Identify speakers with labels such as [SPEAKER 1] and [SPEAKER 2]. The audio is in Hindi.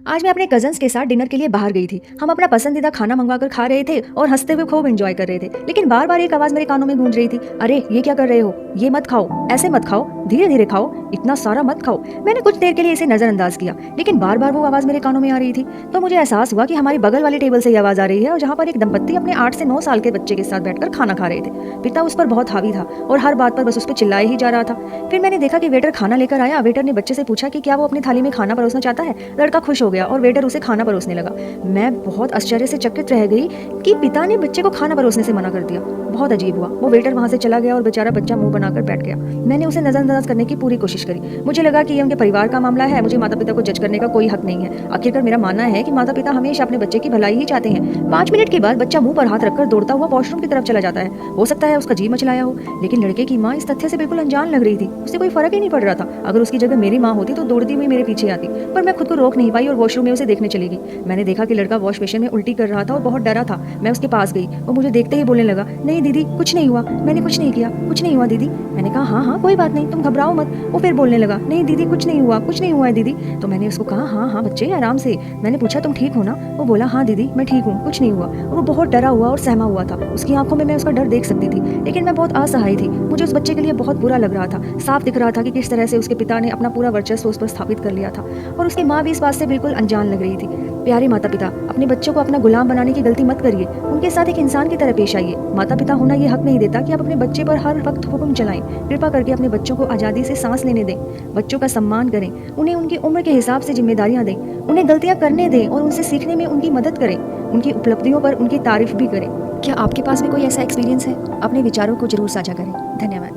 [SPEAKER 1] आज मैं अपने कजन्स के साथ डिनर के लिए बाहर गई थी। हम अपना पसंदीदा खाना मंगवाकर खा रहे थे और हंसते हुए खूब एंजॉय कर रहे थे। लेकिन बार बार एक आवाज मेरे कानों में गूंज रही थी, अरे ये क्या कर रहे हो, ये मत खाओ, ऐसे मत खाओ, धीरे धीरे खाओ, इतना सारा मत खाओ। मैंने कुछ देर के लिए इसे नजरअंदाज किया, लेकिन बार बार वो आवाज मेरे कानों में आ रही थी। तो मुझे एहसास हुआ कि हमारी बगल वाली टेबल से ये आवाज आ रही है और जहाँ पर एक दंपत्ति अपने 8 से 9 साल के बच्चे के साथ बैठकर खाना खा रहे थे। पिता उस पर बहुत हावी था और हर बात पर बस उस पर चिल्लाए ही जा रहा था। फिर मैंने देखा कि वेटर खाना लेकर आया। वेटर ने बच्चे से पूछा कि क्या वो अपनी थाली में खाना परोसना चाहता है। लड़का खुश हो गया और वेटर उसे खाना परोसने लगा। मैं बहुत आश्चर्य से चकित रह गई कि पिता ने बच्चे को खाना परोसने से मना कर दिया। बहुत अजीब हुआ। वो वेटर वहां से चला गया और बेचारा बच्चा मुंह बनाकर बैठ गया। मैंने उसे नजरअंदाज करने की पूरी कोशिश करी। मुझे लगा कि ये उनके परिवार का मामला है, मुझे माता पिता को जज करने का कोई हक नहीं है। आखिरकार मेरा मानना है कि माता पिता हमेशा अपने बच्चे की भलाई ही चाहते हैं। 5 मिनट के बाद बच्चा मुंह पर हाथ रखकर दौड़ता हुआ वॉशरूम की तरफ चला जाता है। हो सकता है उसका जी मचलाया हो, लेकिन लड़के की माँ इस तथ्य से बिल्कुल अनजान लग रही थी। उसे कोई फर्क ही नहीं पड़ रहा था। अगर उसकी जगह मेरी माँ होती तो दौड़ती हुई मेरे पीछे आती, पर मैं खुद को रोक नहीं पाई और वॉशरूम में उसे देखने चली गई। मैंने देखा कि लड़का वॉश बेसिन में उल्टी कर रहा था और बहुत डरा था। मैं उसके पास गई। वो मुझे देखते ही बोलने लगा, नहीं दीदी कुछ नहीं हुआ, मैंने कुछ नहीं किया, कुछ नहीं हुआ दीदी। मैंने कहा हाँ हाँ कोई बात नहीं, तुम घबराओ मत। वो फिर बोलने लगा, नहीं दीदी कुछ नहीं हुआ, कुछ नहीं हुआ है दीदी। तो मैंने उसको कहा हाँ हाँ बच्चे आराम से। मैंने पूछा तुम ठीक हो ना? वो बोला हाँ दीदी मैं ठीक हूँ, कुछ नहीं हुआ। और वो बहुत डरा हुआ और सहमा हुआ था। उसकी आंखों में मैं उसका डर देख सकती थी, लेकिन मैं बहुत असहाय थी। मुझे उस बच्चे के लिए बहुत बुरा लग रहा था। साफ दिख रहा था कि किस तरह से उसके पिता ने अपना पूरा वर्चस्व उस पर स्थापित कर लिया था और उसकी माँ भी इस बात से बिल्कुल अनजान लग रही थी। प्यारे माता पिता, अपने बच्चों को अपना गुलाम बनाने की गलती मत करिए। उनके साथ एक इंसान की तरह पेश आइए। माता पिता होना ये हक नहीं देता कि आप अपने बच्चे पर हर वक्त हुक्म चलाएं। कृपा करके अपने बच्चों को आज़ादी से सांस लेने दें। बच्चों का सम्मान करें, उन्हें उनकी उम्र के हिसाब से जिम्मेदारियां दें, उन्हें गलतियां करने दें और उनसे सीखने में उनकी मदद करें। उनकी उपलब्धियों पर उनकी तारीफ भी करें। क्या आपके पास भी कोई ऐसा एक्सपीरियंस है? अपने विचारों को जरूर साझा करें। धन्यवाद।